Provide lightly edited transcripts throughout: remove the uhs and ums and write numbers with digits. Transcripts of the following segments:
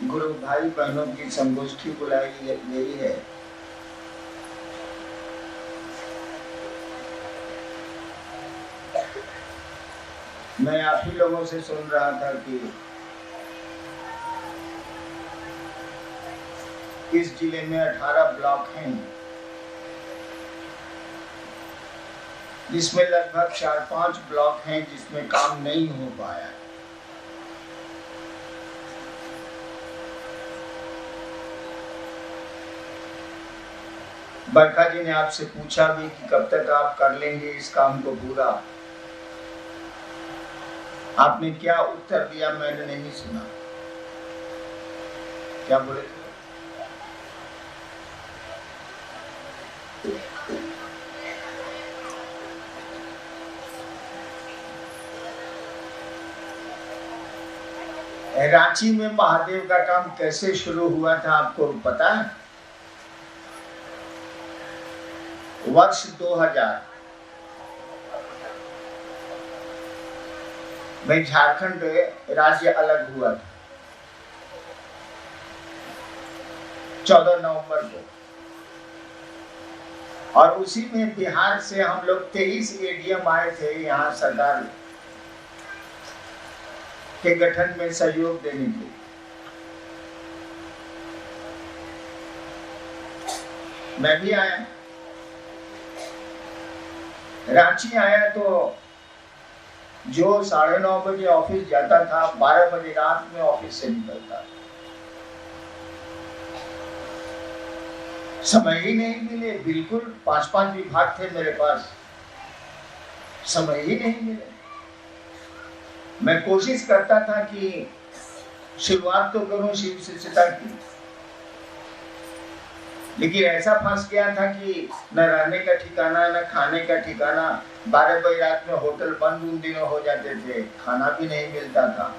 गुरु भाई बहनों की संगोष्ठी बुलाई गई है। मैं आप ही लोगों से सुन रहा था कि इस जिले में 18 ब्लॉक हैं, जिसमें लगभग 4-5 ब्लॉक हैं जिसमें काम नहीं हो पाया। बरखा जी ने आपसे पूछा भी कि कब तक आप कर लेंगे इस काम को पूरा। आपने क्या उत्तर दिया मैंने नहीं सुना। क्या बोले थे? रांची में महादेव का काम कैसे शुरू हुआ था आपको पता है? वर्ष 2000 में झारखंड राज्य अलग हुआ था 14 नवंबर को, और उसी में बिहार से हम लोग 23 एडीएम आए थे यहाँ सरकार के गठन में सहयोग देने के लिए। मैं भी आया, रांची आया तो जो 9:30 बजे ऑफिस जाता था 12 बजे रात में ऑफिस से निकलता था। समय ही नहीं मिले, बिल्कुल 5-5 विभाग थे मेरे पास, समय ही नहीं मिले। मैं कोशिश करता था कि शुरुआत तो करूं शिव शिष्यता की, लेकिन ऐसा फंस गया था कि न रहने का ठिकाना न खाने का ठिकाना। 12 बजे रात में होटल बंद उन दिनों हो जाते थे, खाना भी नहीं मिलता था।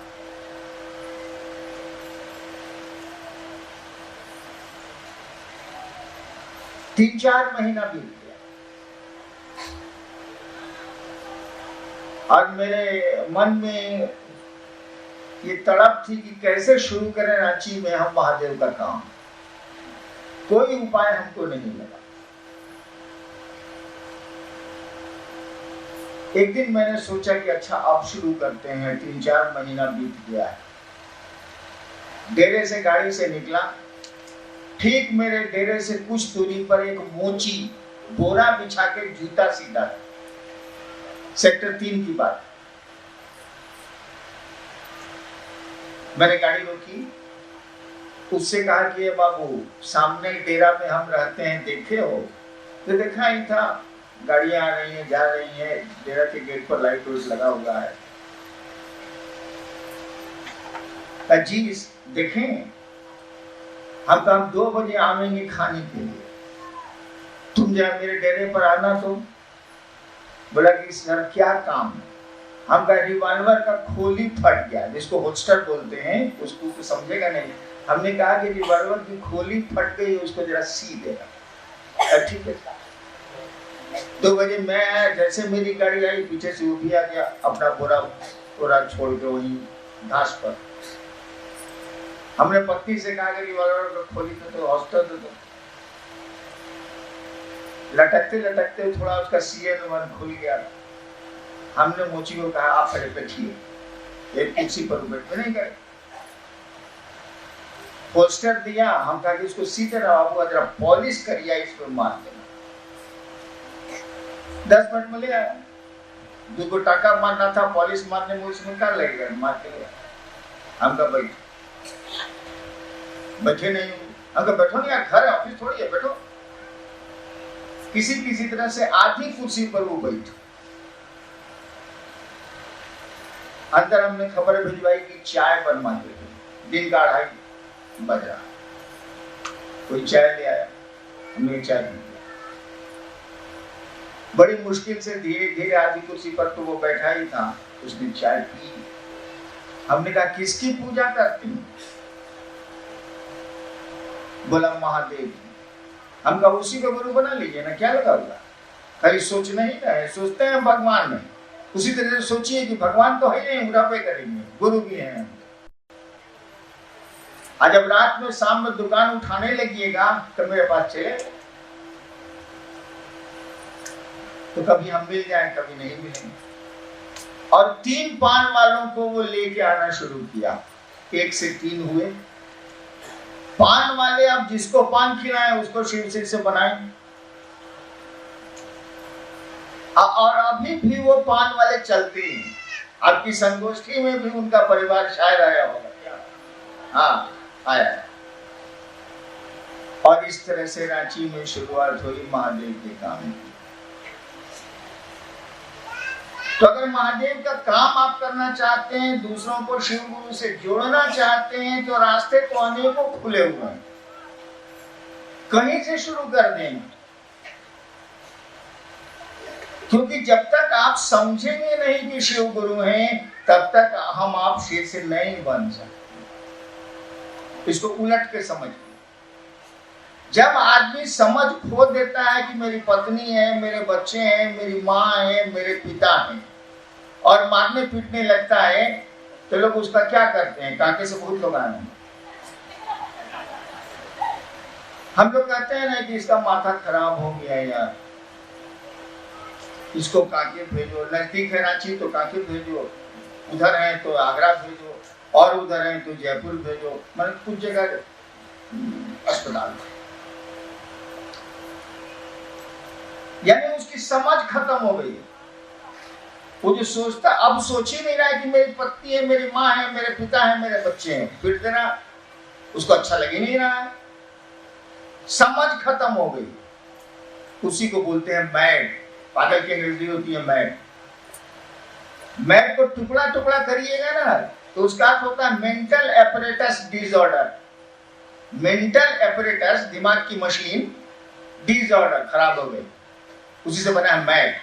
तीन 4 महीना बीत गया और मेरे मन में ये तड़प थी कि कैसे शुरू करें रांची में हम महादेव का काम। कोई उपाय हमको नहीं लगा। एक दिन मैंने सोचा कि अच्छा अब शुरू करते हैं। 3-4 महीना बीत गया है। डेरे से गाड़ी से निकला, ठीक मेरे डेरे से कुछ दूरी पर एक मोची बोरा बिछा के जूता सीधा, सेक्टर 3 की बात। मैंने गाड़ी रोकी, उससे कहा कि ये बाबू सामने डेरा में हम रहते हैं, देखे हो? तो देखा ही था, गाड़ियां आ रही हैं जा रही हैं, डेरा के गेट पर लाइट लगा हुआ है। जी देखें, हम तो 2 बजे आवेंगे खाने के लिए, तुम जरा मेरे डेरे पर आना। तो बोला कि सर क्या काम है? हम कहा रिवॉल्वर का खोली फट गया, जिसको होल्स्टर बोलते हैं, उसको तो समझेगा नहीं। हमने कहा कि रिवॉल्वर की खोली फट गई, उसको जरा सी देगा। ठीक है। 2 बजे मैं जैसे मेरी गाड़ी आई, पीछे से वो भी आ गया, अपना बोरा छोड़ के वहीं घास पर। हमने पत्नी से कहा कि रिवॉल्वर का खोली तो हौसला दो। लटकते लटकते थोड़ा उसका CN1 खुल गया। हमने मोची को कहा आप खड़े बैठिए, एक कुर्सी पर बैठे नहीं गए। पोस्टर दिया, हम कहा कि इसको सीधे बाबू जरा पॉलिश करिए, इस पर मार देना। 10 मिनट में ले आया। 2 टाका मारना था, पॉलिश मारने में उसमें क्या लगेगा, मार के ले। हम कहा बैठे नहीं। हम कहा बैठो नहीं यार, घर है, ऑफिस थोड़ी है, बैठो। किसी तरह से आधी कुर्सी पर वो बैठ। अंदर हमने खबर भिजवाई कि चाय बनवा दे। दिन का 2:30 बज रहा, कोई चाय ले आया, हमने चाय पी। बड़ी मुश्किल से धीरे धीरे आधी कुर्सी पर तो वो बैठा ही था, उसने चाय पी। हमने कहा किसकी पूजा करती हूँ? बोला महादेव। हम कहा उसी को गुरु बना लीजिए ना, क्या लगा हुआ? खाली सोचना ही ना है, सोचते हैं भगवान है। उसी तरह से सोचिए कि भगवान तो है नहीं, बुढ़ापे करेंगे, गुरु भी हैं। आज जब रात में शाम में दुकान उठाने लगिएगा तो मेरे पास चले, तो कभी हम मिल जाए कभी नहीं मिलेंगे। और 3 पान वालों को वो लेके आना शुरू किया, 1 से 3 हुए पान वाले। अब जिसको पान खिलाएं उसको शिव से बनाएं। और अभी भी वो पान वाले चलते हैं। आपकी संगोष्ठी में भी उनका परिवार शायद आया होगा क्या? हाँ आया। और इस तरह से रांची में शुरुआत हुई महादेव के काम की। तो अगर महादेव का काम आप करना चाहते हैं, दूसरों को शिव गुरु से जोड़ना चाहते हैं, तो रास्ते तो अनेकों खुले हुए हैं। कहीं से शुरू कर दें, क्योंकि जब तक आप समझेंगे नहीं कि शिव गुरु हैं, तब तक हम आप शिव से नहीं बन सकते। इसको उलट के समझिए। जब आदमी समझ खो देता है कि मेरी पत्नी है, मेरे बच्चे हैं, मेरी माँ है, मेरे पिता हैं, और मारने पीटने लगता है, तो लोग उसका क्या करते हैं? काके से बहुत लोग आए। हम लोग कहते हैं ना कि इसका माथा खराब हो गया यार, इसको काके भेजो। नजदीक है रांची तो काके भेजो, उधर है तो आगरा भेजो, और उधर है तो जयपुर भेजो। मतलब कुछ जगह अस्पताल, यानी उसकी समझ खत्म हो गई है। वो जो सोचता, अब सोच ही नहीं रहा है कि मेरी पत्नी है, मेरी माँ है, मेरे पिता है, मेरे बच्चे हैं, पीट देना उसको अच्छा लग ही नहीं रहा है। समझ खत्म हो गई। उसी को बोलते हैं मैड। पागल की अंग्रेजी होती है मैड। मैड को टुकड़ा टुकड़ा करिएगा ना तो उसका अर्थ होता है mental apparatus disorder. Mental apparatus, दिमाग की मशीन, डिसऑर्डर, खराब हो गई। उसी से बना है मैड।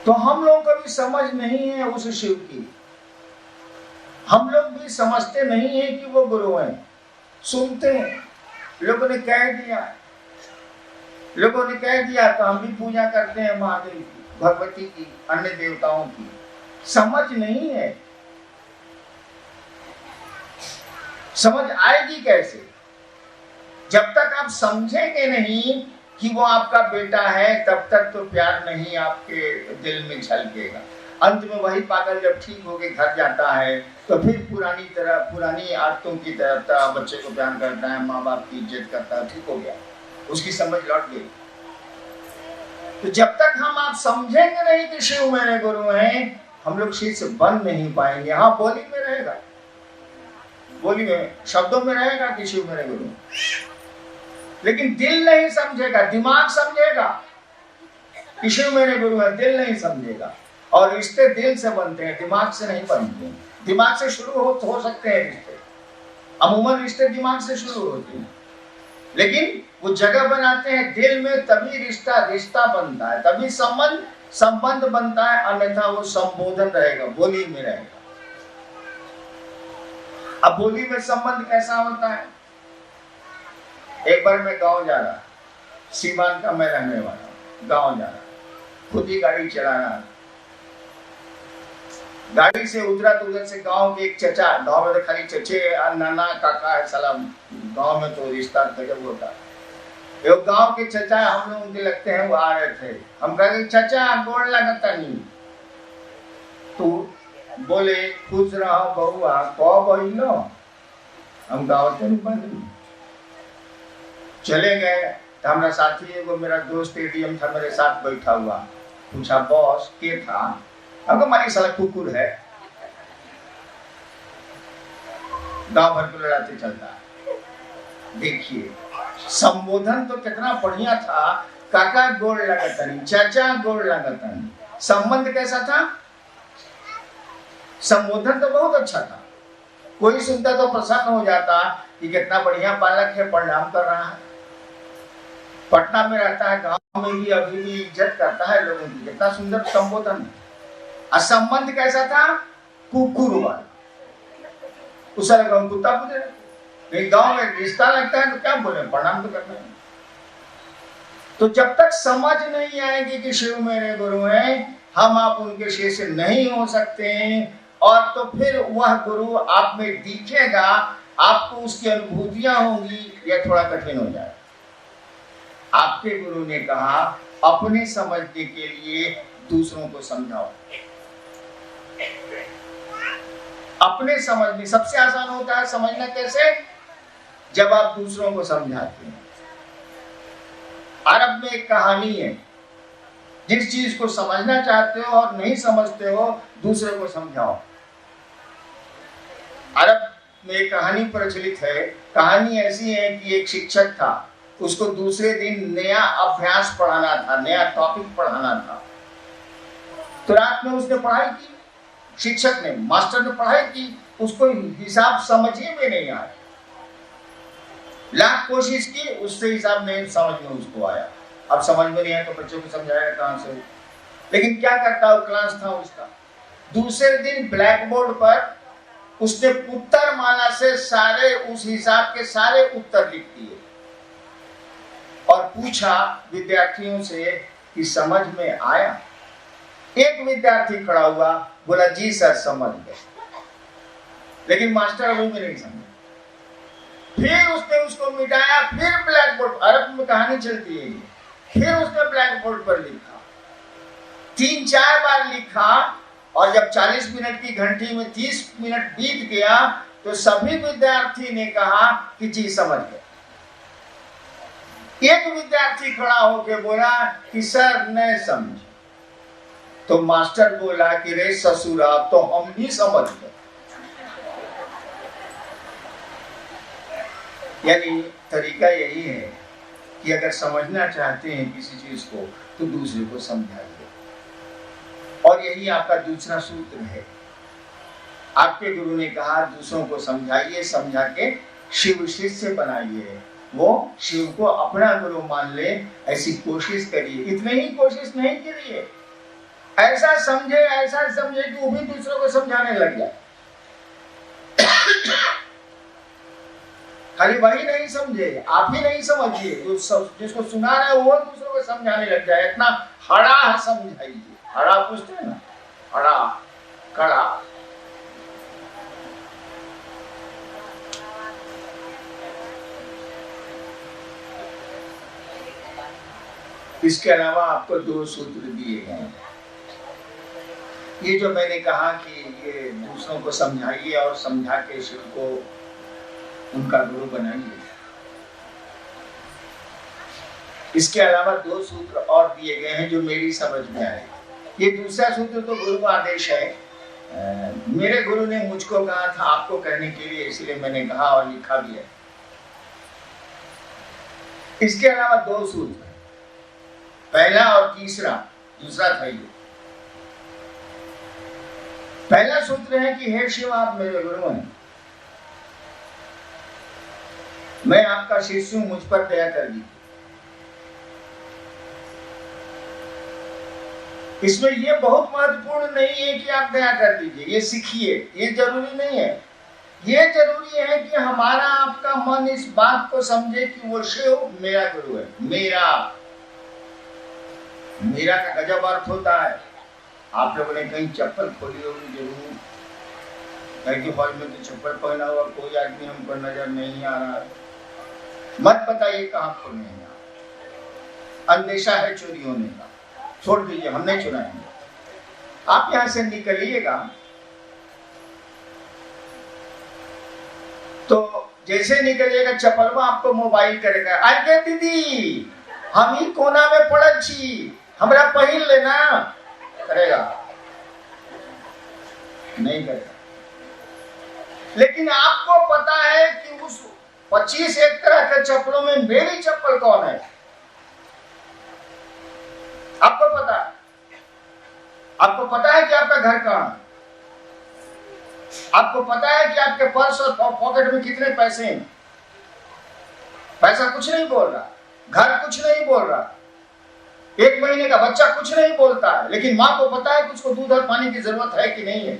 तो हम लोगों को भी समझ नहीं है उस शिव की। हम लोग भी समझते नहीं है कि वो गुरु हैं। सुनते हैं, लोगों ने कह दिया, लोगों ने कह दिया तो हम भी पूजा करते हैं महादेव की, भगवती की, अन्य देवताओं की। समझ नहीं है। समझ आएगी कैसे? जब तक आप समझेंगे नहीं कि वो आपका बेटा है, तब तक तो प्यार नहीं आपके दिल में झलकेगा। अंत में वही पागल जब ठीक होके घर जाता है तो फिर पुरानी आदतों की तरह बच्चे को प्यार करता है, माँ बाप की इज्जत करता है, ठीक हो गया, उसकी समझ लौट गई। तो जब तक हम आप समझेंगे नहीं कि शिव मेरे गुरु हैं, हम लोग शिव से बन नहीं पाएंगे। हाँ, बोली में रहेगा, बोली में, शब्दों में रहेगा कि शिव मेरे गुरु, लेकिन दिल नहीं समझेगा। दिमाग समझेगा कि शिव मेरे गुरु है, दिल नहीं समझेगा। और रिश्ते दिल से बनते हैं, दिमाग से नहीं बनते। दिमाग से शुरू हो सकते हैं रिश्ते, अमूमन रिश्ते दिमाग से शुरू होते हैं, लेकिन वो जगह बनाते हैं दिल में, तभी रिश्ता बनता है, तभी संबंध बनता है। अन्यथा वो संबोधन रहेगा, बोली में रहेगा। अब बोली में संबंध कैसा होता है? एक बार मैं गांव जा रहा, सीवान का मैं रहने वाला, गांव जा रहा, खुद ही गाड़ी चला रहा। गाड़ी से उतरा तो उधर से गांव के एक चचा, गांव में तो खाली चचे, नाना, काका है, सलाम, गांव में तो रिश्ता गजब होता है। वो गांव के चचा हम लोग उनके लगते हैं, वो आ रहे थे। हम कहे चचा गोड़ लगता नहीं, तो बोले खुश रहो बउआ, कब अइलो? हम गाँव से बनी चले गए। तो हमारा साथी एगो मेरा दोस्त एडीएम था, मेरे साथ बैठा हुआ, पूछा बॉस के था? हमको मारी साला कुकुर है, गांव भर को लड़ाते चलता है। देखिए संबोधन तो कितना बढ़िया था, काका गोड़ लगतनी, चाचा गोड़ लगतनी। संबंध कैसा था? संबोधन तो बहुत अच्छा था। कोई सुनता तो प्रसन्न हो जाता कि कितना बढ़िया बालक है, प्रणाम कर रहा है। पटना में रहता है, गांव में भी अभी भी इज्जत करता है लोगों की, कितना सुंदर संबोधन है। असंबंध कैसा था? कुकुर वाला। उसे लगा कुत्ता पूछे, नहीं गांव में रिश्ता लगता है तो क्या बोले, प्रणाम तो करना है। तो जब तक समझ नहीं आएगी कि शिव मेरे गुरु हैं, हम आप उनके शिष्य नहीं हो सकते हैं, और तो फिर वह गुरु आप में दिखेगा, आपको उसकी अनुभूतियां होंगी, यह थोड़ा कठिन हो जाए। आपके गुरु ने कहा अपने समझने के लिए दूसरों को समझाओ। अपने समझने सबसे आसान होता है समझना कैसे, जब आप दूसरों को समझाते हैं। अरब में एक कहानी है, जिस चीज को समझना चाहते हो और नहीं समझते हो दूसरे को समझाओ। अरब में एक कहानी प्रचलित है। कहानी ऐसी है कि एक शिक्षक था, उसको दूसरे दिन नया अभ्यास पढ़ाना था, नया टॉपिक पढ़ाना था। तो रात में उसने पढ़ाई की, शिक्षक ने, मास्टर ने पढ़ाई की, उसको हिसाब समझे में नहीं आया। लाख कोशिश की, उससे हिसाब नहीं समझ में उसको आया। अब समझ में नहीं आया तो बच्चों को समझाएगा कहां से? लेकिन क्या करता, वो क्लास था उसका। दूसरे दिन ब्लैक बोर्ड पर उसने उत्तर माला से सारे उस हिसाब के सारे उत्तर लिख दिए और पूछा विद्यार्थियों से कि समझ में आया? एक विद्यार्थी खड़ा हुआ, बोला जी सर समझ गए। लेकिन मास्टर अभी भी नहीं समझे। फिर उसने उसको मिटाया, फिर ब्लैक बोर्ड, अरब में कहानी चलती है, फिर उसने ब्लैक बोर्ड पर लिखा, 3-4 बार लिखा, और जब 40 मिनट की घंटी में 30 मिनट बीत गया तो सभी विद्यार्थी ने कहा कि जी समझ गए। एक विद्यार्थी खड़ा होकर बोला कि सर नहीं समझे। तो मास्टर बोला कि रे ससुरा, तो हम नहीं समझ गए। यानी तरीका यही है कि अगर समझना चाहते हैं किसी चीज को तो दूसरे को समझाइए। और यही आपका दूसरा सूत्र है। आपके गुरु ने कहा दूसरों को समझाइए, समझा के शिव शिष्य बनाइए, वो शिव को अपना गुरु मान ले, ऐसी कोशिश करिए। इतनी ही कोशिश नहीं करिए, ऐसा समझे कि वो भी दूसरों को समझाने लग जाए। खाली वही नहीं समझे, आप ही नहीं समझिए, जिसको सुना रहे वो दूसरों को समझाने लग जाए। इतना हड़ा समझाइए। हड़ा पूछते हैं ना, हड़ा कड़ा। इसके अलावा आपको 2 सूत्र दिए गए हैं। ये जो मैंने कहा कि ये दूसरों को समझाइए और समझा के शिव को उनका गुरु बनाइए, इसके अलावा 2 सूत्र और दिए गए हैं जो मेरी समझ में आए। ये दूसरा सूत्र तो गुरु का आदेश है। मेरे गुरु ने मुझको कहा था आपको कहने के लिए, इसलिए मैंने कहा और लिखा भी है। इसके अलावा 2 सूत्र, पहला और तीसरा, दूसरा था ये। पहला सूत्र है कि हे शिव आप मेरे गुरु हैं, मैं आपका शिष्य हूं, मुझ पर दया कर दीजिए। इसमें यह बहुत महत्वपूर्ण नहीं है कि आप दया कर दीजिए, ये सीखिए, ये जरूरी नहीं है। ये जरूरी है कि हमारा आपका मन इस बात को समझे कि वो शिव मेरा गुरु है। मेरा का गजब अर्थ होता है। आप लोगों ने कहीं चप्पल खोली होगी जरूर, कहीं हॉल में तो चप्पल पहना हुआ कोई आदमी हमको नजर नहीं आ रहा है। मत बताइए कहाँ खोले हैं, अंदेशा है चोरी होने का, छोड़ दीजिए, हम नहीं चुराएंगे। आप यहां से निकलिएगा तो जैसे निकलिएगा चप्पलवा आपको मोबाइल करेगा, आगे दीदी हम ही कोना में पड़ल छी, हमरा पहिल लेना, करेगा? नहीं करेगा। लेकिन आपको पता है कि उस 25 एक तरह के चप्पलों में मेरी चप्पल कौन है, आपको पता है। आपको पता है कि आपका घर कहां है, आपको पता है कि आपके पर्स और पॉकेट में कितने पैसे हैं। पैसा कुछ नहीं बोल रहा, घर कुछ नहीं बोल रहा, 1 महीने का बच्चा कुछ नहीं बोलता है, लेकिन मां को पता है कि उसको दूध और पानी की जरूरत है कि नहीं है,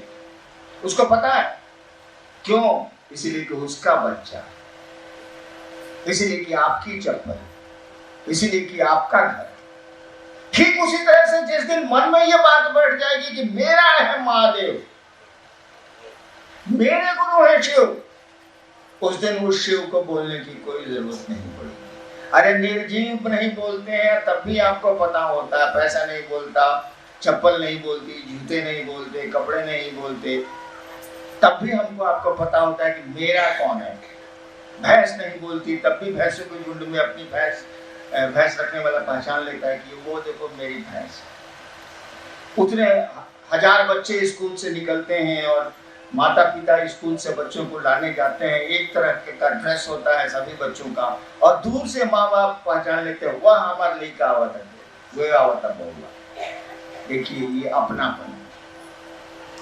उसको पता है। क्यों? इसीलिए कि उसका बच्चा, इसलिए कि आपकी चप्पल, इसलिए कि आपका घर, ठीक उसी तरह से जिस दिन मन में यह बात बैठ जाएगी कि मेरा है महादेव, मेरे गुरु है शिव, उस दिन उस शिव को बोलने की कोई जरूरत नहीं पड़ेगी। अरे निर्जीव नहीं बोलते हैं तब भी आपको पता होता है, पैसा नहीं बोलता, चप्पल नहीं बोलती, जूते नहीं बोलते, कपड़े नहीं बोलते, तब भी हमको आपको पता होता है कि मेरा कौन है। भैंस नहीं बोलती तब भी भैंसों के झुंड में अपनी भैंस रखने वाला पहचान लेता है कि वो देखो मेरी भैंस। उतने हजार बच्चे स्कूल से निकलते हैं और माता पिता स्कूल से बच्चों को लाने जाते हैं, एक तरह का ड्रेस होता है सभी बच्चों का, और दूर से माँ बाप पहचान लेते हैं वह हमारे लिए का आवत है, वो आवत है। देखिए ये अपनापन।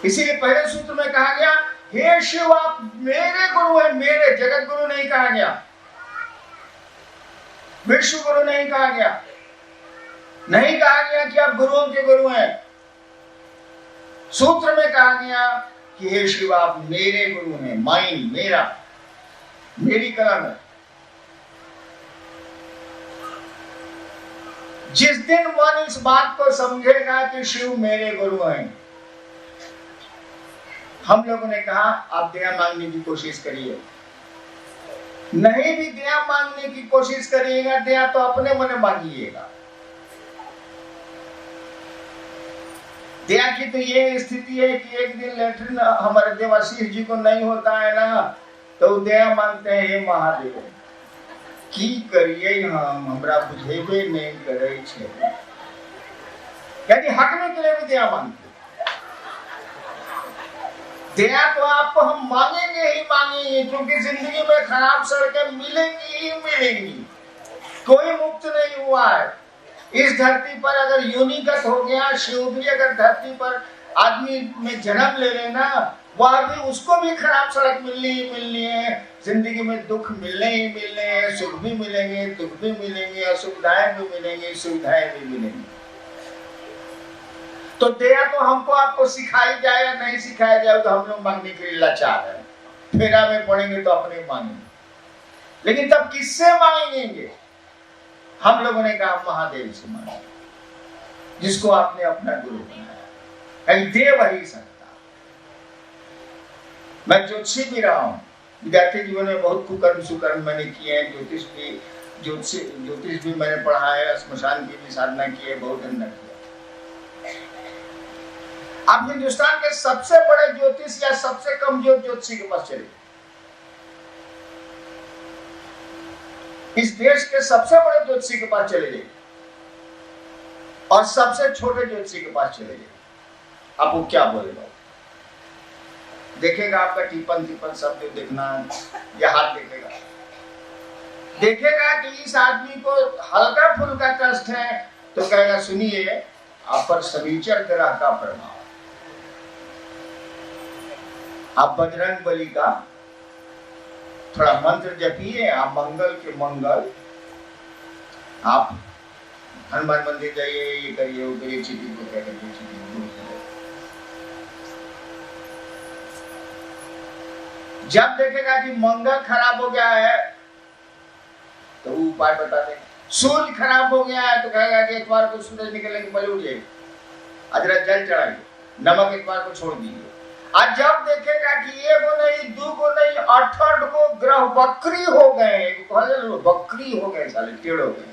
इसीलिए पहले सूत्र में कहा गया हे शिव आप मेरे गुरु हैं, मेरे जगत गुरु नहीं कहा गया, विश्व गुरु नहीं कहा गया, नहीं कहा गया कि आप गुरुओं के गुरु हैं। सूत्र में कहा गया कि हे शिव आप मेरे गुरु हैं, माइन मेरा, मेरी कलम है। जिस दिन मन इस बात को समझेगा कि शिव मेरे गुरु हैं, हम लोगों ने कहा आप दया मांगने की कोशिश करिए, नहीं भी दया मांगने की कोशिश करिएगा, दया तो अपने मन मांगिएगा। दया की तो ये स्थिति है कि एक दिन लेटरिन हमारे देवाशीष जी को नहीं होता है ना, तो दया मांगते हैं हे महादेव की करिए हम हमरा बुझेबे नहीं करे छे, यानी हकने के लिए भी दया मांगते। दया तो आपको हम मांगेंगे ही मांगेंगे, क्योंकि जिंदगी में खराब सड़कें मिलेंगी ही मिलेंगी, कोई मुक्त नहीं हुआ है। इस धरती पर अगर यूनिकत हो गया, शिव भी अगर धरती पर आदमी में जन्म ले लेना, वह भी उसको भी खराब सड़क मिलनी ही मिलनी है। जिंदगी में दुख मिलने ही मिलने हैं, सुख भी मिलेंगे, दुख भी मिलेंगे, असुविधाएं भी मिलेंगी, सुविधाएं भी मिलेंगी। तो दया तो हमको आपको सिखाई जाए या नहीं सिखाया जाए तो हम लोग मांगने के लिए लाचार है, फेरा में पड़ेंगे तो अपने मांगेंगे, लेकिन तब किससे मांगेंगे? हम लोगों ने कहा महादेव से मांगे, जिसको आपने अपना गुरु बनाया, कहीं दे वही सकता। मैं ज्योतिषी भी रहा हूं, विद्यार्थी जीवन में बहुत कुकर्म सुकर्म मैंने किए हैं, ज्योतिष भी मैंने पढ़ा है, श्मशान की भी साधना की है, बहुत धंधा किया। आप हिंदुस्तान के सबसे बड़े ज्योतिष या सबसे कमजोर ज्योतिषी के पास चले, इस देश के सबसे बड़े ज्योतिषी के पास चले जाइए और सबसे छोटे ज्योतिषी के पास चले जाइए, आपको क्या बोलेगा? देखेगा आपका टिपन सब जो देखना या हाथ देखेगा कि इस आदमी को हल्का फुल्का कष्ट है तो कहेगा सुनिए आप पर शनिचर ग्रह का प्रभाव, आप बजरंग बली का थोड़ा मंत्र जपिए, आप मंगल के मंगल, आप हनुमान मंदिर जाइए, ये करिए वो करिए, चिट्ठी को क्या करिए, चिट्ठी जब देखेगा कि मंगल खराब हो गया है तो वो उपाय बता दे। सूर्य खराब हो गया है तो कहेगा कि इतवार को सूरज निकलने के पहले उठ जाइए, अजरा जल चढ़ाइए, नमक इतवार को छोड़ दीजिए। आज जब देखेगा कि एगो नहीं, दो को नहीं, 8 को ग्रह वक्री हो गए, वक्री हो गए, साले टेढ़ हो गए,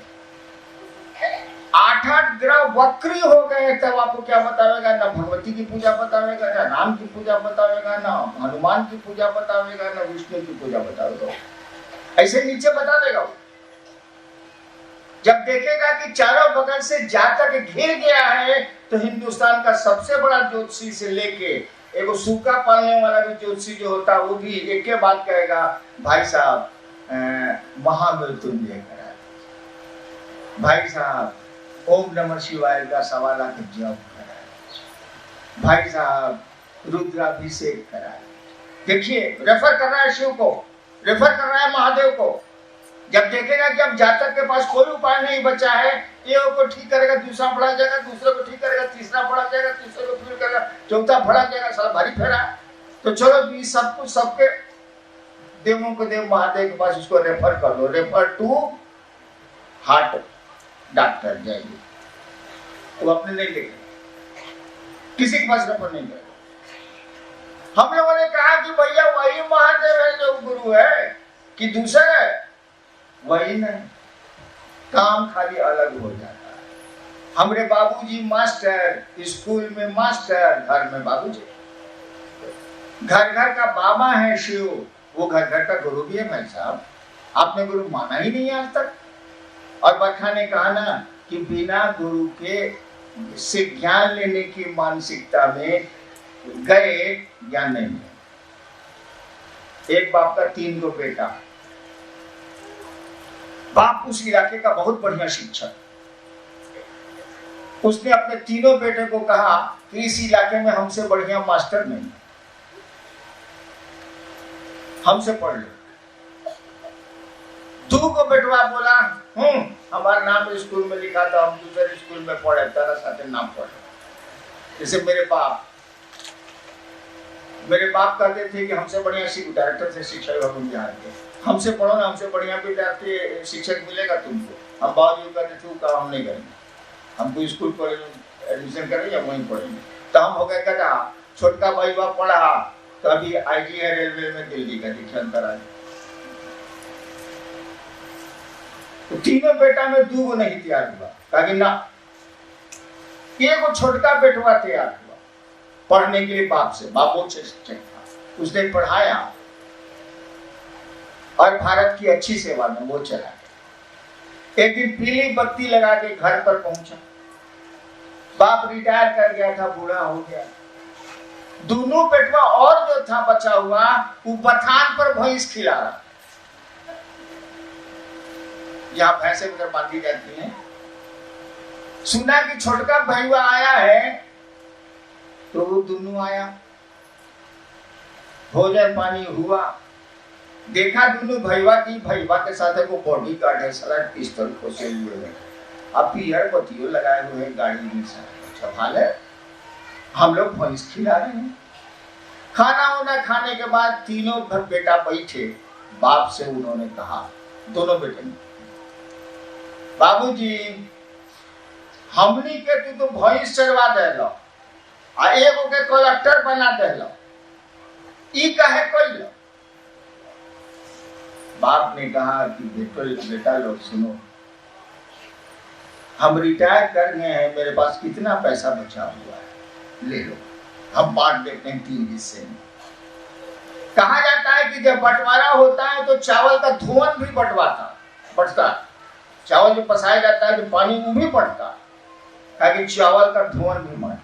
8 ग्रह वक्री हो गए, तब आपको क्या बतावेगा? ना भगवती की पूजा बतावेगा, ना राम की पूजा बतावेगा, ना हनुमान की पूजा बतावेगा, ना विष्णु की पूजा बतावेगा, ऐसे नीचे बता देगा। जब देखेगा कि चारों बगल से जातक घिर गया है तो हिंदुस्तान का सबसे बड़ा ज्योतिषी से लेके एगो सूखा पालने वाला भी ज्योतिषी जो होता है वो भी एक के बात कहेगा, भाई साहब महामृत्युंजय करा, भाई साहब ओम नमः शिवाय का 1.25 लाख जप करा, भाई साहब रुद्राभिषेक करा। देखिए रेफर कर रहा है शिव को, रेफर कर रहा है महादेव को। जब देखेगा कि अब जातक के पास कोई उपाय नहीं बचा है, एक को ठीक करेगा, दूसरा पढ़ा जाएगा, दूसरे को ठीक करेगा, तीसरा पढ़ा जाएगा, तीसरे को फिर करेगा, चौथा पढ़ा जाएगा, सारा भारी फेरा। तो चलो सब कुछ सबके देवों को देव महादेव के पास इसको रेफर कर दो, रेफर टू हार्ट डॉक्टर जाइए। वो अपने नहीं लेंगे, किसी के पास रेफर नहीं करेगा। हम लोगों ने कहा कि भैया वही महादेव है जो गुरु है कि दूसरा है, वही नहीं, काम खाली अलग हो जाता है। हमारे बाबूजी मास्टर, स्कूल में मास्टर, घर में बाबूजी, घर घर का बाबा है शिव, वो घर घर का गुरु भी है। भाई साहब, आपने गुरु माना ही नहीं आज तक। और बरखा ने कहा ना कि बिना गुरु के से ज्ञान लेने की मानसिकता में गए ज्ञान नहीं है। एक बाप का 3 गो बेटा, बाप उस इलाके का बहुत बढ़िया शिक्षक, उसने अपने तीनों बेटे को कहा कि इस इलाके में हमसे बढ़िया मास्टर नहीं, हमसे पढ़ लो। 2 को बेटवा बोला हमारा नाम स्कूल में लिखा था, हम दूसरे स्कूल में पढ़े, तेरा साथ नाम पढ़े। जैसे मेरे बाप कहते थे कि हमसे बढ़िया डायरेक्टर थे शिक्षा विभाग बिहार के, हमसे पढ़ो ना, हमसे बढ़िया विद्यार्थी शिक्षक मिलेगा तुमको। हम बावजूद कहते थे काम हम नहीं करेंगे, हमको स्कूल कॉलेज एडमिशन करेंगे या वहीं पढ़ेंगे। तो हम हो गए कहता छोटका भाई बाप पढ़ा तो अभी आईटी है रेलवे में दिल्ली का दीक्षांत करा। तो तीनों बेटा में 2 गो नहीं तैयार हुआ, कहा ना एक छोटका बेटवा तैयार हुआ पढ़ने के लिए बाप से। बाप बहुत शिक्षक था, उसने पढ़ाया और भारत की अच्छी सेवा में वो चला गया। एक दिन पीली बत्ती लगा के घर पर पहुंचा, बाप रिटायर कर गया था, बूढ़ा हो गया। दोनों बेटवा और जो था बचा हुआ वो बथान पर भैंस खिला रहा, जहां भैंसे उधर बांधी जाती हैं। सुना कि छोटका भैया आया है तो वो दोनों आया, भोजन पानी हुआ, देखा दोनों भैया की भैया के साथ वो बॉडी गार्ड है, सारा पिस्तौल खोसे हुए हैं, अब पियर बत्तियों लगाए हुए हैं गाड़ी में। सवाल है हम लोग भैंस खिला रहे हैं। खाना वाना खाने के बाद तीनों बेटा बैठे, बाप से उन्होंने कहा, दोनों बेटे ने, बाबूजी हमनी के तू तो भैंस चरवा दे लो आ एगो के कलेक्टर बना दे लो, ई कहे कोई लो। बाप ने कहा कि बेटा लोग सुनो, हम रिटायर कर गए हैं, मेरे पास कितना पैसा बचा हुआ है, ले लो, हम बांट देते हैं 3 हिस्से में। कहा जाता है कि जब बंटवारा होता है तो चावल का धुआं भी बढ़ता, चावल जो पसाया जाता है तो पानी वो भी पड़ता, ताकि चावल का धुआं भी मर।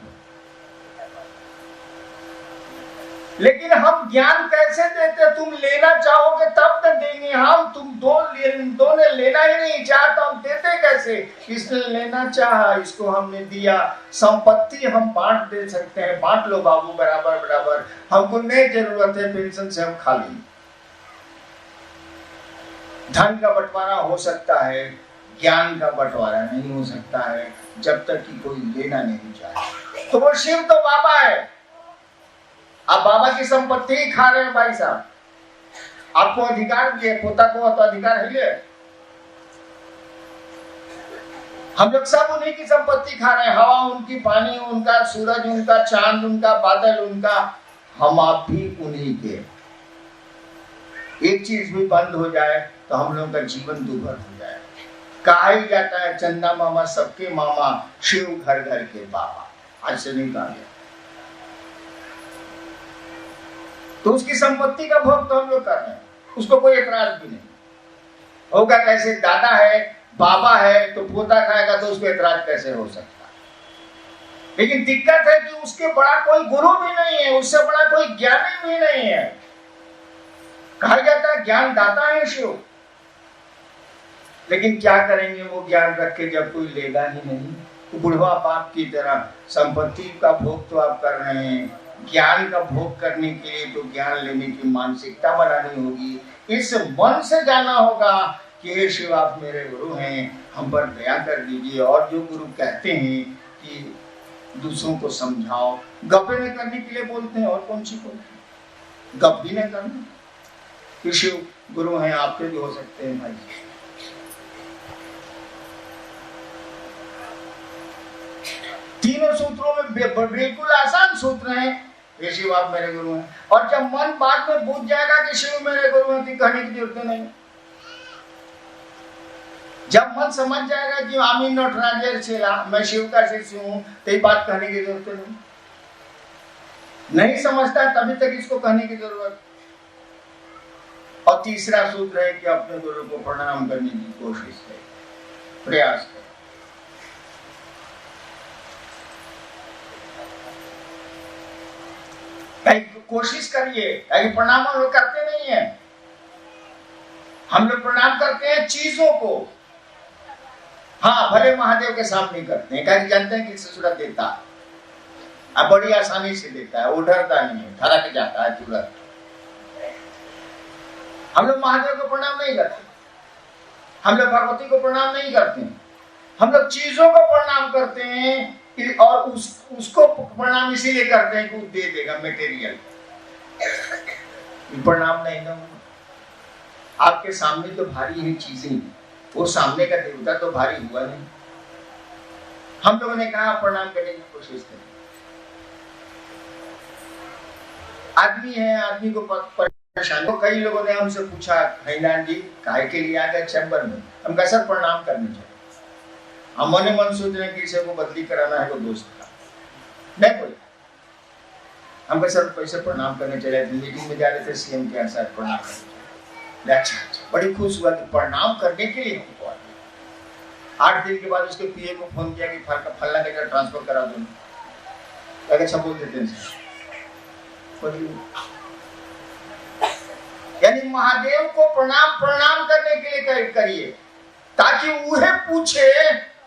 लेकिन हम ज्ञान कैसे देते, तुम लेना चाहोगे तब तो देंगे हम, तुम दो ने लेना ही नहीं चाहा तो हम देते कैसे। इसने लेना चाहा, इसको हमने दिया, संपत्ति हम बांट दे सकते हैं, बांट लो बाबू बराबर बराबर, हमको नहीं जरूरत है पेंशन से हम खा लेंगे। धन का बंटवारा हो सकता है, ज्ञान का बंटवारा नहीं हो सकता है जब तक कि कोई लेना नहीं चाहे। तो वो शिव तो बाबा है, आप बाबा की संपत्ति ही खा रहे हैं भाई साहब, आपको अधिकार भी है, पोता को तो अधिकार है ये। हम लोग सब उन्हीं की संपत्ति खा रहे हैं, हवा उनकी, पानी उनका, सूरज उनका, चांद उनका, बादल उनका, हम आप भी उन्हीं के। एक चीज भी बंद हो जाए तो हम लोगों का जीवन दुर्भर हो जाए। कहा ही जाता है चंदा मामा सबके मामा, शिव घर घर के बाबा, आज से नहीं कहा गया। तो उसकी संपत्ति का भोग तो हम लोग कर रहे हैं, उसको कोई एतराज भी नहीं होगा। कैसे दादा है, बाबा है, तो पोता खाएगा तो उसको एतराज कैसे हो सकता। लेकिन दिक्कत है कि उसके बड़ा कोई गुरु भी नहीं है, उससे बड़ा कोई ज्ञानी भी नहीं है। कहा जाता है ज्ञान दाता है शिव, लेकिन क्या करेंगे वो ज्ञान रख के जब कोई लेगा ही नहीं। तो बुढ़वा बाप की तरह संपत्ति का भोग तो आप कर रहे हैं, ज्ञान का भोग करने के लिए तो ज्ञान लेने की मानसिकता बनानी होगी। इस मन से जाना होगा कि हे शिव आप मेरे गुरु हैं, हम पर दया कर दीजिए। और जो गुरु कहते हैं कि दूसरों को समझाओ, गप्पे न करने के लिए बोलते हैं, और कौन सी बोलते हैं, गप भी न करना कि शिव गुरु हैं, आपके भी हो सकते हैं भाई। तीनों सूत्रों में बिल्कुल आसान सूत्र हैं, ये शिव आप मेरे गुरु हैं। और जब मन बाद में बूझ जाएगा कि शिव मेरे गुरु हैं, तो कहने की जरूरत नहीं। जब मन समझ जाएगा कि आमी नॉट राजेर चेला, मैं शिव का शिष्य हूं, तो ये बात कहने की जरूरत नहीं समझता तभी तक इसको कहने की जरूरत। और तीसरा सूत्र है कि अपने गुरु को प्रणाम करने की कोशिश करें, प्रयास करें। कोशिश करिए, प्रणाम हम लोग करते नहीं है। हम लोग प्रणाम करते हैं चीजों को, हाँ भले महादेव के सामने करते हैं, क्योंकि जानते हैं कि सूरत देता है, अब बड़ी आसानी से देता है, वो डरता नहीं है, धड़क जाता है तुरंत। हम लोग महादेव को प्रणाम नहीं करते, हम लोग भगवती को प्रणाम नहीं करते हैं, हम लोग चीजों को प्रणाम करते हैं। और उसको प्रणाम इसीलिए करते हैं कि वो दे देगा मटेरियल। प्रणाम नहीं ना, आपके सामने तो भारी है चीजें, वो सामने का देवता तो भारी हुआ नहीं। हम लोगों ने कहा प्रणाम करने की कोशिश करें। आदमी है, आदमी को परेशान, तो कई लोगों ने हमसे पूछा, हैनान जी काहे के लिए आ गए चैम्बर में? हम कहा सर प्रणाम करने चाहिए। हम मने मन सोच रहे हैं कि इसे को बदली कराना है, वो दोस्त था नहीं बोले। हम कहा सर पैसे प्रणाम करने चले थे, मीटिंग में जा रहे थे सीएम के साथ, प्रणाम करने। अच्छा, बड़ी खुश हुआ कि प्रणाम करने के लिए हमको आ गया। 8 दिन के बाद उसके पीए को फोन किया कि फलना का ट्रांसफर करा दो। अच्छा बोल देते हैं, यानी महादेव को प्रणाम करने के लिए करिए, ताकि वह पूछे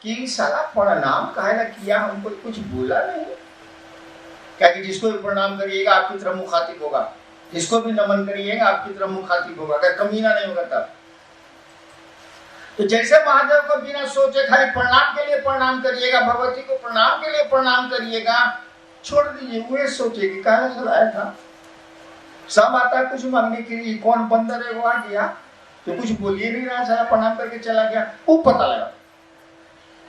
कि साला प्रणाम काहे ना किया, हमको कुछ बोला नहीं। क्या कि जिसको भी प्रणाम करिएगा आपकी तरफ मुखातिब होगा, जिसको भी नमन करिएगा आपकी तरफ मुखातिब होगा, अगर कमीना नहीं होगा तब। तो जैसे महादेव को बिना सोचे खाली प्रणाम के लिए प्रणाम करिएगा, भगवती को प्रणाम के लिए प्रणाम करिएगा, छोड़ दीजिए। वो सोचे कि काहे चलाया था, सब आता कुछ मांगने के लिए, कौन बंदर है वो आ गया तो कुछ बोलिए नहीं रहा, सारा प्रणाम करके चला गया। वो पता लगा,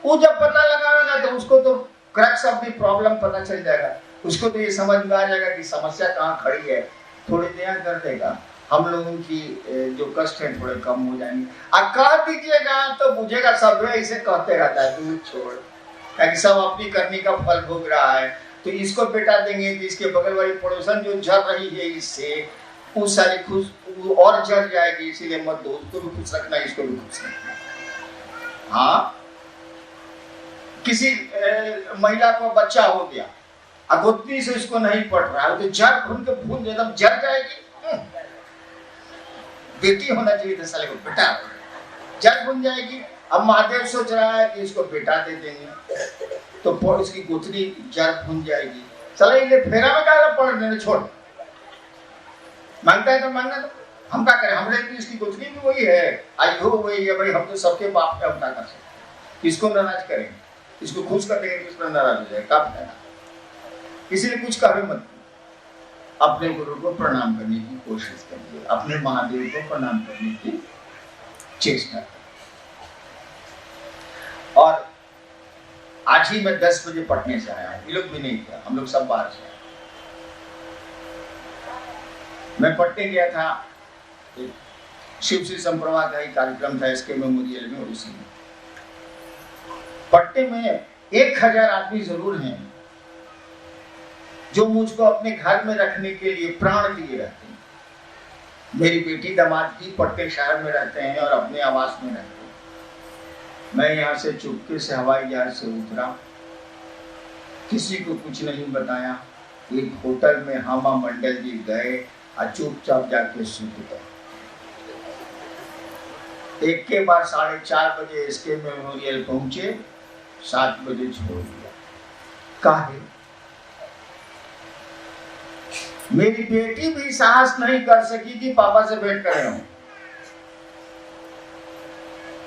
वो जब पता लगाएगा तो उसको तो क्रक्स ऑफ द प्रॉब्लम पता चल जाएगा, उसको तो ये समझ में आ जाएगा कि समस्या कहाँ खड़ी है, थोड़ी दया कर देगा, हम लोगों की जो कष्ट है थोड़े कम हो जाएंगे। अब कह दीजिएगा तो बुझेगा, सब ऐसे कहते रहता है तू छोड़, क्योंकि सब अपनी करनी का फल भोग रहा है। तो इसको बेटा देंगे तो इसके बगल वाली पड़ोसन जो जल रही है इससे, उस सारी खुश और जल जाएगी, इसीलिए मत दो, उसको भी खुश रखना, इसको भी खुश रखना। हाँ, किसी महिला को बच्चा हो गया, अगोतनी से इसको नहीं पड़ रहा है, तो जल भून के भून एकदम जल जाएगी। बेटी होना चाहिए था साले को, बेटा जल भून जाएगी। अब महादेव सोच रहा है कि इसको बेटा दे देंगे तो इसकी गोतनी जल भून जाएगी। चलो ये फेरा में क्या पड़ देने, छोड़, मांगता है तो मांगना, तो हम क्या करें, हमने भी इसकी गोतनी भी वही है, आई हो वही है भाई, हम तो सबके बाप है, हम क्या कर सकते, इसको नाराज करेंगे, इसको खुश कर देंगे, किस पर नाराज हो जाए, कब है। इसीलिए कुछ कहे मत, अपने गुरु को प्रणाम करने की कोशिश करिए, अपने महादेव को प्रणाम करने की चेष्टा करिए। और आज ही मैं 10 बजे पटने से आया हूँ, ये लोग भी नहीं किया, हम लोग सब बाहर से आए। मैं पटने गया था, शिव श्री संप्रभा का ही कार्यक्रम था इसके मेमोरियल में, और उसी में पटने में 1000 आदमी जरूर हैं जो मुझको अपने घर में रखने के लिए प्राण दिए रहते हैं। मेरी बेटी दामाद भी पटने शहर में रहते हैं और अपने आवास में रहते हैं। मैं यहाँ से चुपके से हवाई जहाज से उतरा, किसी को कुछ नहीं बताया, एक होटल में हामा मंडल जी गए और चुपचाप जाके सूत गए। एक के बाद 4:30 बजे इसके मेमोरियल पहुंचे, 7 बजे छोड़ दिया। काहे? मेरी बेटी भी साहस नहीं कर सकी कि पापा से भेंट कर रहा हूं,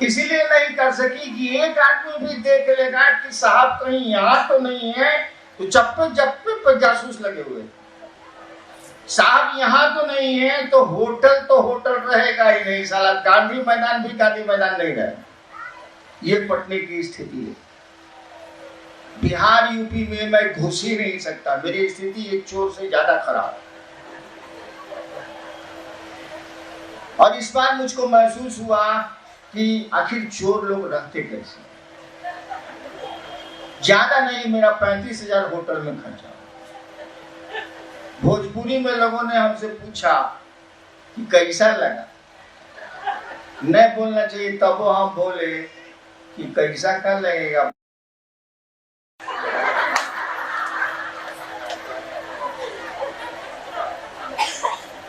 इसीलिए नहीं कर सकी कि एक आदमी भी देख लेगा कि साहब कहीं यहाँ तो नहीं है, तो चप्पे चप्पे पर जासूस लगे हुए, साहब यहाँ तो नहीं है, तो होटल रहेगा ही नहीं, साला गांधी मैदान भी गांधी मैदान नहीं रहे। ये पटने की स्थिति है। बिहार यूपी में मैं घुस ही नहीं सकता, मेरी स्थिति एक चोर से ज्यादा खराब है। और इस बार मुझको महसूस हुआ कि आखिर चोर लोग रहते कैसे। ज्यादा नहीं, मेरा 35,000 होटल में खर्चा। भोजपुरी में लोगों ने हमसे पूछा कि कैसा लगा, नहीं बोलना चाहिए, तब हम बोले कि कैसा क्या लगेगा।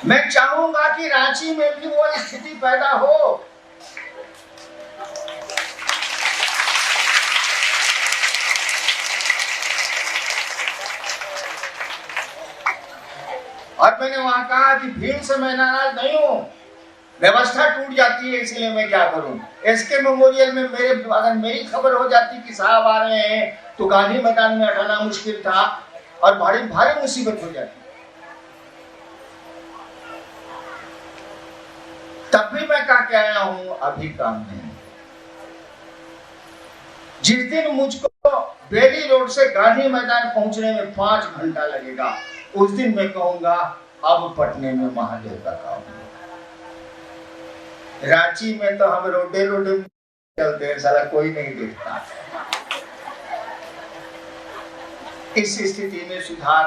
मैं चाहूंगा कि रांची में भी वो स्थिति पैदा हो। और मैंने वहां कहा कि भीड़ से मैं नाराज नहीं हूं, व्यवस्था टूट जाती है इसलिए मैं क्या करूं। एसके मेमोरियल में अगर मेरी खबर हो जाती कि साहब आ रहे हैं तो गांधी मैदान में हटाना मुश्किल था और भारी भारी मुसीबत हो जाती। तब भी मैं कहा के आया हूं, अभी काम नहीं। जिस दिन मुझको बेली रोड से गांधी मैदान पहुंचने में 5 घंटा लगेगा, उस दिन मैं कहूंगा अब पटने में महादेव का काम है। रांची में तो हम रोडे रोडे चलते हैं, साला कोई नहीं देखता। इस स्थिति में सुधार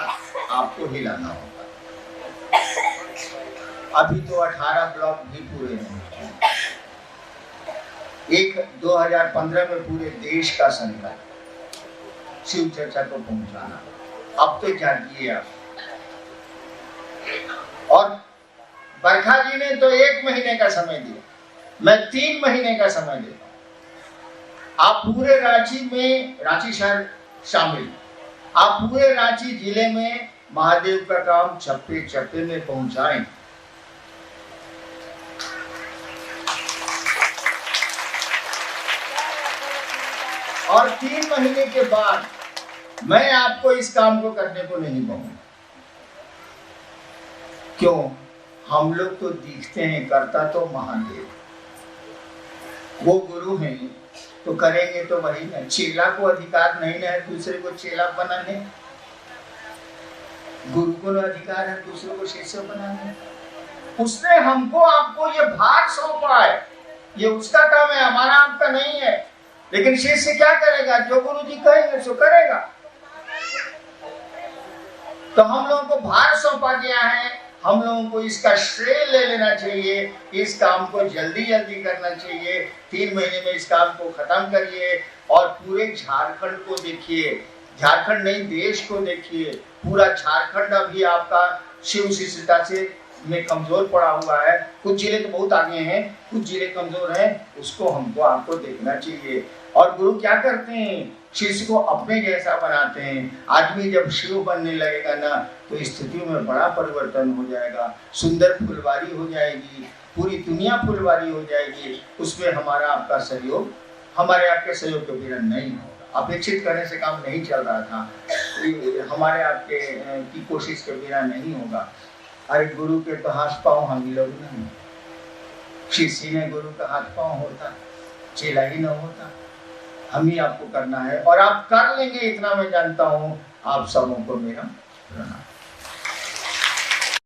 आपको ही लाना होगा। अभी तो 18 ब्लॉक भी पूरे नहीं हुए। एक 2015 में पूरे देश का संकल्प शिव चर्चा को पहुंचाना। अब तो जागिए आप। और बरखा जी ने तो 1 महीने का समय दिया, मैं 3 महीने का समय देता हूं। आप पूरे रांची में, रांची शहर शामिल, आप पूरे रांची जिले में महादेव का काम चप्पे चप्पे में पहुंचाएं। और 3 महीने के बाद मैं आपको इस काम को करने को नहीं कहूंगा। क्यों? हम लोग तो दिखते हैं, करता तो महादेव, वो गुरु हैं तो करेंगे तो वही ना। चेला को अधिकार नहीं है दूसरे को चेला बनाने, गुरु को अधिकार है दूसरे को शिष्य बनाने। उसने हमको आपको ये भाग सौंपा है, ये उसका काम है, हमारा आपका नहीं है। लेकिन शिष्य क्या करेगा? जो गुरु जी कहेंगे सो करेगा। तो हम लोगों को भार सौंपा गया है, हम लोगों को इसका श्रेय ले लेना चाहिए। इस काम को जल्दी जल्दी करना चाहिए। 3 महीने में इस काम को खत्म करिए और पूरे झारखंड को देखिए, झारखंड नहीं देश को देखिए। पूरा झारखंड अभी आपका शिव शिष्यता से में कमजोर पड़ा हुआ है। कुछ जिले तो बहुत आगे हैं, कुछ जिले कमजोर हैं, उसको हमको आपको देखना चाहिए। और गुरु क्या करते हैं? शिष्य को अपने जैसा बनाते हैं। आदमी जब शिव बनने लगेगा ना तो स्थितियों में बड़ा परिवर्तन हो जाएगा। सुंदर फुलवारी हो जाएगी, पूरी दुनिया फुलवारी हो जाएगी। उसमें हमारा आपका सहयोग, हमारे आपके सहयोग के बिना नहीं होगा। अपेक्षित करने से काम नहीं चल रहा था, हमारे आपके की कोशिश के बिना नहीं होगा। अरे गुरु के तो हाथ पांव हम ही लोग नहीं, शिष्य ने गुरु का हाथ पांव होता, चेला ही न होता। हम ही आपको करना है और आप कर लेंगे, इतना मैं जानता हूं। आप सबों को मेरा